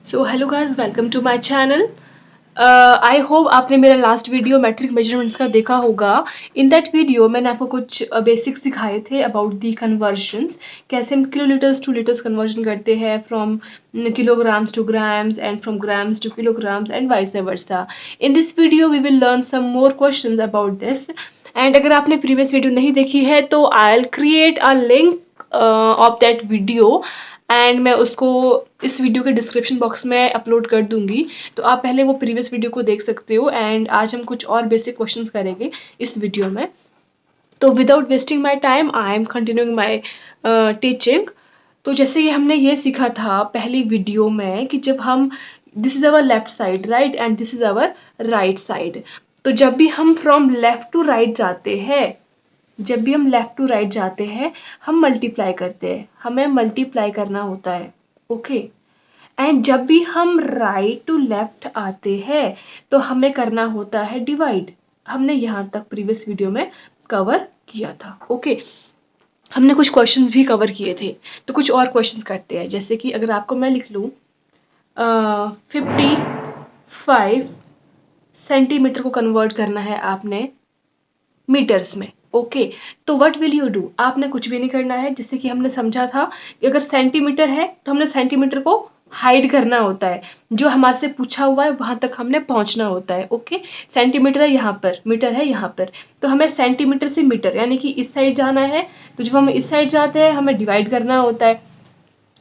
So hello guys, welcome to my channel. I hope आपने मेरा last video matric measurements का देखा होगा। इन दैट वीडियो मैंने आपको कुछ बेसिक्स सिखाए थे अबाउट दी कन्वर्जन्स, कैसे हम किलोलीटर्स टू लीटर्स कन्वर्जन करते हैं from kilograms to grams and from grams to kilograms and vice versa. In this video we will learn some more questions about this. And अगर आपने previous video नहीं देखी है तो I'll create a link of that video and मैं उसको इस video के डिस्क्रिप्शन बॉक्स में अपलोड कर दूंगी, तो आप पहले वो प्रीवियस वीडियो को देख सकते हो। एंड आज हम कुछ और बेसिक क्वेश्चंस करेंगे इस वीडियो में। तो without wasting my time I am continuing my teaching. तो जैसे कि हमने ये सीखा था पहली वीडियो में कि जब हम this is our left side right and this is our right side, तो जब भी हम फ्रॉम लेफ्ट टू राइट जाते हैं, जब भी हम लेफ्ट टू राइट जाते हैं हम मल्टीप्लाई करते हैं, हमें मल्टीप्लाई करना होता है। ओके। एंड जब भी हम राइट टू लेफ्ट आते हैं तो हमें करना होता है डिवाइड। हमने यहाँ तक प्रीवियस वीडियो में कवर किया था। ओके। हमने कुछ क्वेश्चंस भी कवर किए थे, तो कुछ और क्वेश्चंस करते हैं। जैसे कि अगर आपको मैं लिख लूँ 55 सेंटीमीटर को कन्वर्ट करना है आपने मीटर्स में। ओके। तो व्हाट विल यू डू, आपने कुछ भी नहीं करना है। जैसे कि हमने समझा था कि अगर सेंटीमीटर है तो हमने सेंटीमीटर को हाइड करना होता है, जो हमारे से पूछा हुआ है वहां तक हमने पहुंचना होता है। ओके। सेंटीमीटर है यहाँ पर, मीटर है यहाँ पर, तो हमें सेंटीमीटर से मीटर यानी कि इस साइड जाना है। तो जब हम इस साइड जाते हैं हमें डिवाइड करना होता है।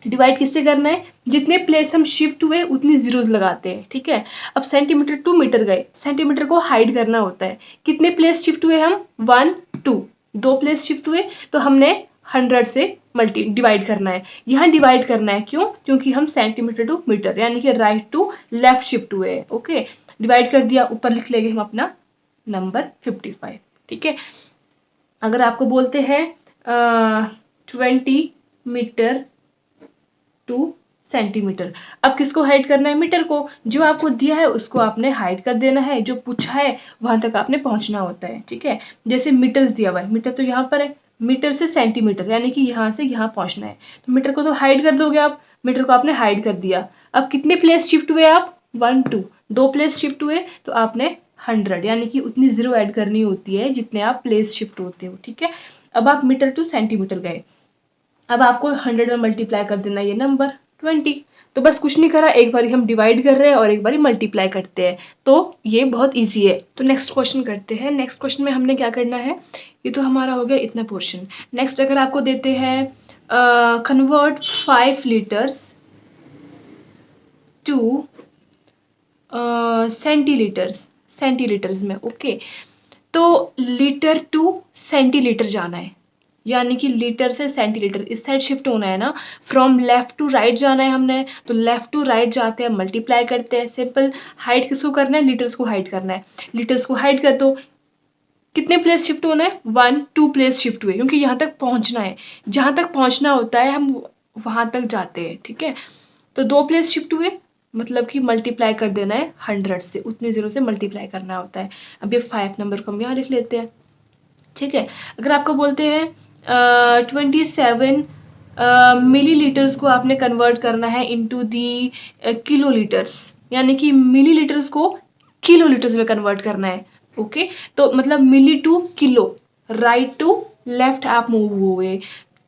डिवाइड किससे करना है, जितने प्लेस हम शिफ्ट हुए उतनी जीरोस लगाते हैं। ठीक है। अब सेंटीमीटर टू मीटर गए, सेंटीमीटर को हाइड करना होता है। कितने प्लेस शिफ्ट हुए हम, 1 2, 2 प्लेस शिफ्ट हुए तो हमने 100 से मल्टी डिवाइड करना है। यहाँ डिवाइड करना है क्यों, क्योंकि हम सेंटीमीटर टू मीटर यानी कि राइट टू लेफ्ट शिफ्ट हुए हैं। ओके। डिवाइड कर दिया, ऊपर लिख लेंगे हम अपना नंबर 55। ठीक है। अगर आपको बोलते हैं 20 मीटर टू सेंटीमीटर, अब किसको हाइड करना है, मीटर को। जो आपको दिया है उसको आपने हाइड कर देना है, जो पूछा है वहां तक आपने पहुंचना होता है। ठीक है। जैसे मीटर्स दिया हुआ है, मीटर तो यहाँ पर है, मीटर से सेंटीमीटर यानी कि यहाँ से यहाँ पहुंचना है, तो मीटर को तो हाइड कर दोगे आप, मीटर को आपने हाइड कर दिया। अब कितने प्लेस शिफ्ट हुए आप, 1 2, 2 प्लेस शिफ्ट हुए तो आपने 100 यानी कि उतनी जीरो ऐड करनी होती है जितने आप प्लेस शिफ्ट होते हो। ठीक है। अब आप मीटर टू सेंटीमीटर गए, अब आपको 100 में मल्टीप्लाई कर देना ये नंबर 20। तो बस कुछ नहीं करा, एक बारी हम डिवाइड कर रहे हैं और एक बारी मल्टीप्लाई करते हैं, तो ये बहुत इजी है। तो नेक्स्ट क्वेश्चन करते हैं। नेक्स्ट क्वेश्चन में हमने क्या करना है, ये तो हमारा हो गया इतना पोर्शन। नेक्स्ट अगर आपको देते हैं कन्वर्ट 5 लीटर्स टू सेंटीलीटर्स, सेंटीलीटर्स में। ओके। तो लीटर टू सेंटीलीटर जाना है, यानी कि लीटर से सेंटीलीटर इस साइड शिफ्ट होना है ना, फ्रॉम लेफ्ट टू राइट जाना है हमने, तो लेफ्ट टू राइट जाते हैं मल्टीप्लाई करते हैं। सिंपल। हाइट किसको करना है, लीटर्स को हाइट करना है। लीटर्स को हाइट कर दो, कितने प्लेस शिफ्ट होना है, 1 2 प्लेस शिफ्ट हुए, क्योंकि यहाँ तक पहुंचना है, जहां तक पहुंचना होता है हम वहां तक जाते हैं। ठीक है। तो 2 प्लेस शिफ्ट हुए, मतलब कि मल्टीप्लाई कर देना है 100 से, उतनी जीरो से मल्टीप्लाई करना होता है। अब ये 5 नंबर को हम यहाँ लिख लेते हैं। ठीक है। अगर आपको बोलते हैं 27 मिलीलीटर्स को आपने कन्वर्ट करना है इनटू दी किलोलीटर्स, यानी कि मिलीलीटर्स को किलोलीटर्स में कन्वर्ट करना है। ओके। तो मतलब milli to kilo, right to left आप मूव हुए,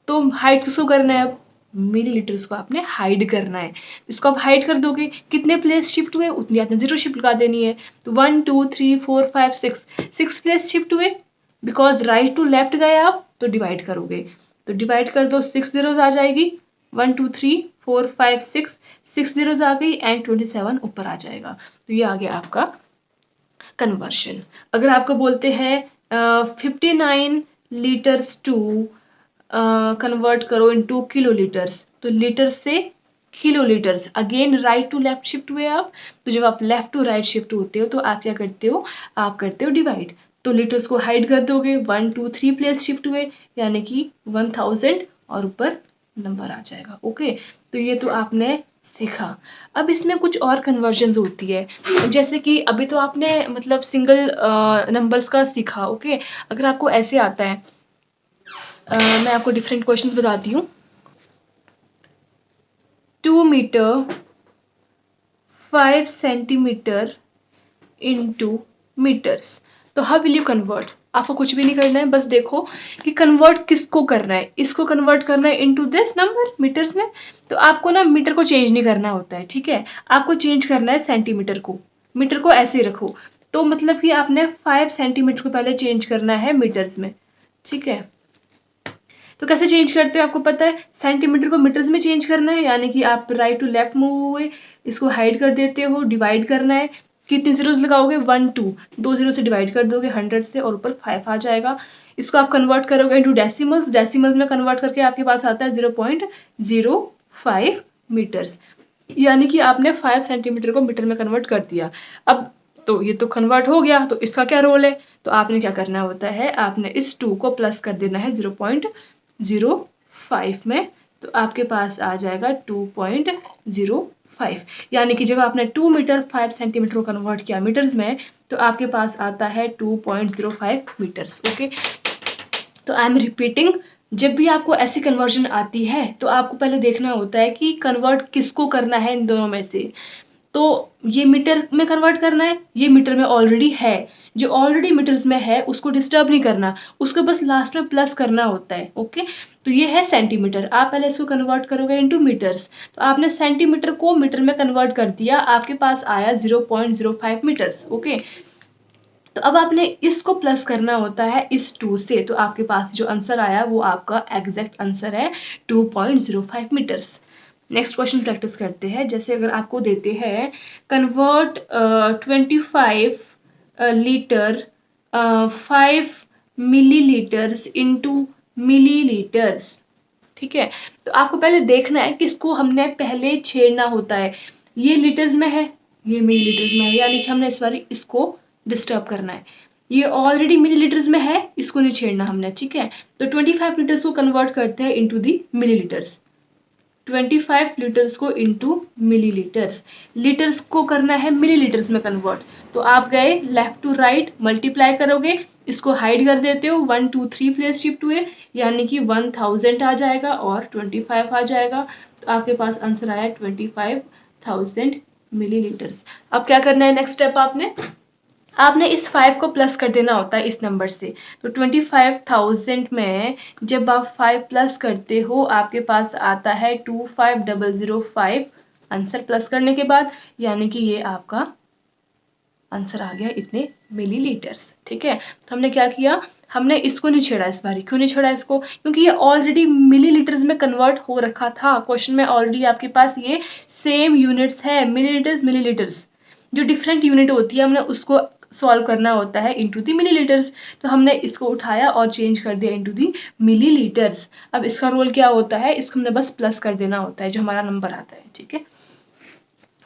तो हाइड किसको करना है, अब मिलीलीटर्स को आपने हाइड करना है। इसको आप हाइड कर दोगे, कितने प्लेस शिफ्ट हुए उतनी आपने जीरो शिफ्ट लगा देनी है। तो 1 2 3 4 5 6 प्लेस शिफ्ट हुए, बिकॉज राइट टू लेफ्ट गए आप तो डिवाइड करोगे, तो डिवाइड कर दो, 6 जीरोस आ जाएगी, 1 2 3 4 5 6 जीरोस आ गई एंड 27 ऊपर आ जाएगा। तो ये आ गया आपका कन्वर्शन। अगर आपको बोलते हैं 59 लीटर्स टू कन्वर्ट करो इनटू किलोलीटर्स, तो लीटर से kilolitres, again right to left shift हुए आप, तो जब आप लेफ्ट टू राइट शिफ्ट होते हो तो आप क्या करते हो, आप करते हो डिवाइड। तो लीटर्स को हाइड कर दोगे, 1 2 3 प्लेस शिफ्ट हुए यानी कि 1000 और ऊपर नंबर आ जाएगा। ओके। तो ये तो आपने सीखा। अब इसमें कुछ और कन्वर्जन्स होती है, जैसे कि अभी तो आपने मतलब सिंगल नंबर्स का सीखा। ओके। अगर आपको ऐसे आता है, मैं आपको डिफरेंट क्वेश्चंस बताती हूँ। 2 मीटर 5 सेंटीमीटर इनटू मीटर्स। तो हाउ विल यू कन्वर्ट? आपको कुछ भी नहीं करना है, बस देखो कि कन्वर्ट किसको करना है। इसको कन्वर्ट करना है इनटू दिस नंबर मीटर्स में। तो आपको ना मीटर को चेंज नहीं करना होता है, ठीक है, आपको चेंज करना है सेंटीमीटर को। मीटर को ऐसे ही रखो। तो मतलब कि आपने 5 सेंटीमीटर को पहले चेंज करना है मीटर्स में, ठीक है। तो कैसे चेंज करते हो आपको पता है, सेंटीमीटर को मीटर्स में चेंज करना है, यानी कि आप राइट टू लेफ्ट मूव हुए, इसको हाइड कर देते हो, डिवाइड करना है। कितने जीरोस लगाओगे? 1 2, 2 जीरो से डिवाइड कर दोगे 100 से और ऊपर 5 आ जाएगा। इसको आप कन्वर्ट करोगे इनटू डेसिमल्स, डेसिमल्स में कन्वर्ट करके आपके पास आता है 0.05 मीटर्स, यानी कि आपने 5 सेंटीमीटर को मीटर में कन्वर्ट कर दिया। अब तो ये तो कन्वर्ट हो गया, तो इसका क्या रोल है? तो आपने क्या करना होता है, आपने इस 2 को प्लस कर देना है 0.05 में, तो आपके पास आ जाएगा 2.05, यानी कि जब आपने 2 मीटर 5 सेंटीमीटर को कन्वर्ट किया मीटर्स में, तो आपके पास आता है 2.05 मीटर्स। ओके, तो आई एम रिपीटिंग, जब भी आपको ऐसी कन्वर्जन आती है तो आपको पहले देखना होता है कि कन्वर्ट किसको करना है इन दोनों में से। तो ये मीटर में कन्वर्ट करना है, ये मीटर में ऑलरेडी है, जो ऑलरेडी मीटर्स में है उसको डिस्टर्ब नहीं करना, उसको बस लास्ट में प्लस करना होता है। ओके, तो ये है सेंटीमीटर, आप पहले इसको कन्वर्ट करोगे इनटू मीटर्स। तो आपने सेंटीमीटर को मीटर में कन्वर्ट कर दिया, आपके पास आया 0.05 मीटर्स। ओके, तो अब आपने इसको प्लस करना होता है इस 2 से, तो आपके पास जो आंसर आया वो आपका एग्जैक्ट आंसर है 2.05 मीटर्स। नेक्स्ट क्वेश्चन प्रैक्टिस करते हैं। जैसे अगर आपको देते हैं convert 25 litre 5 millilitres into millilitres, ठीक है। तो आपको पहले देखना है कि इसको हमने पहले छेड़ना होता है, ये लीटर्स में है, ये मिलीलीटर्स में है, यानी कि हमने इस बार इसको डिस्टर्ब करना है। ये ऑलरेडी मिलीलीटर्स में है, इसको नहीं छेड़ना हमने, ठीक है। तो 25 लीटर्स को कन्वर्ट करते हैं इनटू दी मिलीलीटर्स, 25 लीटर्स को इनटू मिलीलीटर्स, लीटर्स को करना है मिलीलीटर्स में कन्वर्ट। तो आप गए लेफ्ट टू राइट, मल्टीप्लाई करोगे, इसको हाइड कर देते हो, 1 2 3 प्लेस शिफ्ट हुए, यानी कि 1000 आ जाएगा और 25 आ जाएगा। तो आपके पास आंसर आया 25,000 मिलीलीटर्स। अब क्या करना है, नेक्स्ट स्टेप आपने इस 5 को प्लस कर देना होता है इस नंबर से। तो 25,000 में जब आप 5 प्लस करते हो, आपके पास आता है 25,005 आंसर प्लस करने के बाद, यानी कि ये आपका आंसर आ गया इतने मिलीलीटर्स, ठीक है। तो हमने क्या किया, हमने इसको नहीं छेड़ा इस बार। क्यों नहीं छेड़ा इसको? क्योंकि ये ऑलरेडी मिलीलीटर्स में कन्वर्ट हो रखा था, क्वेश्चन में ऑलरेडी आपके पास ये सेम यूनिट्स है, मिलीलीटर्स मिलीलीटर्स। जो डिफरेंट यूनिट होती है हमने उसको सॉल्व करना होता है इनटू दी मिलीलीटर्स। तो हमने इसको उठाया और चेंज कर दिया इनटू दी मिलीलीटर्स। अब इसका रोल क्या होता है, इसको हमने बस प्लस कर देना होता है जो हमारा नंबर आता है, ठीक है।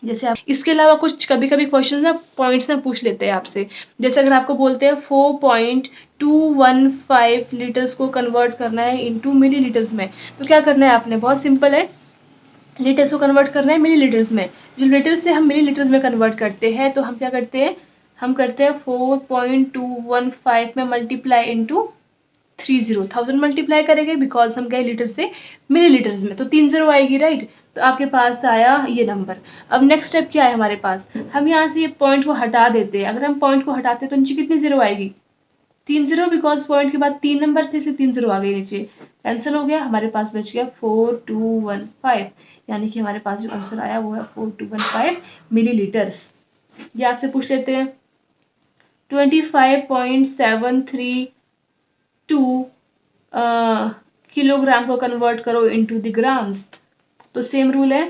जैसे आप इसके अलावा कुछ कभी कभी क्वेश्चन ना पॉइंट्स ना पूछ लेते हैं आपसे। जैसे अगर आपको बोलते हैं 4.215 लीटर्स को कन्वर्ट करना है इनटू मिलीलीटर्स में, तो क्या करना है आपने, बहुत सिंपल है, लीटर्स को कन्वर्ट करना है मिलीलीटर्स में। जो लीटर्स से हम मिलीलीटर्स में कन्वर्ट करते हैं, तो हम क्या करते हैं, हम करते हैं 4.215 में मल्टीप्लाई इनटू 30, 1000 मल्टीप्लाई करेंगे बिकॉज हम गए लीटर से मिलीलीटर्स में, तो 3 0 आएगी, राइट। तो आपके पास आया ये नंबर। अब नेक्स्ट स्टेप क्या है हमारे पास, हम यहाँ से ये पॉइंट को हटा देते हैं। अगर हम पॉइंट को हटाते तो नीचे कितनी जीरो आएगी, 3 0, बिकॉज पॉइंट के बाद 3 नंबर थे इसलिए 3 0 आ गई नीचे, कैंसिल हो गया, हमारे पास बच गया 4215, यानी कि हमारे पास जो आंसर आया वो है 4215 मिलीलीटर्स। ये आपसे पूछ लेते हैं 25.732 किलोग्राम को कन्वर्ट करो इनटू द ग्राम्स। तो सेम रूल है,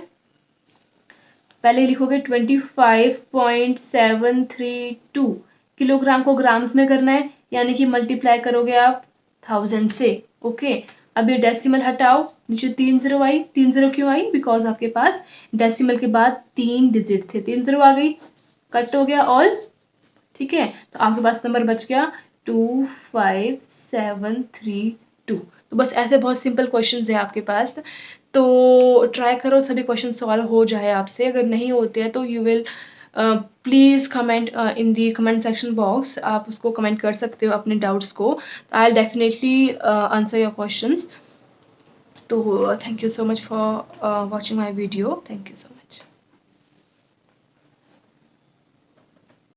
पहले लिखोगे 25.732 किलोग्राम को ग्राम्स में करना है, यानी कि मल्टीप्लाई करोगे आप 1000 से। ओके, अब ये डेसिमल हटाओ, नीचे 3 0 आई, 3 0 क्यों आई, बिकॉज आपके पास डेसिमल के बाद 3 डिजिट थे, 3 0 आ गई, कट हो गया ऑल, ठीक है। तो आपके पास नंबर बच गया 25732। तो बस ऐसे बहुत सिंपल क्वेश्चंस है आपके पास, तो ट्राई करो सभी क्वेश्चन सॉल्व हो जाए आपसे। अगर नहीं होते हैं तो you will please comment in the comment section box, आप उसको कमेंट कर सकते हो अपने डाउट्स को, I will definitely answer your questions. तो thank you so much for watching my video, thank you so much.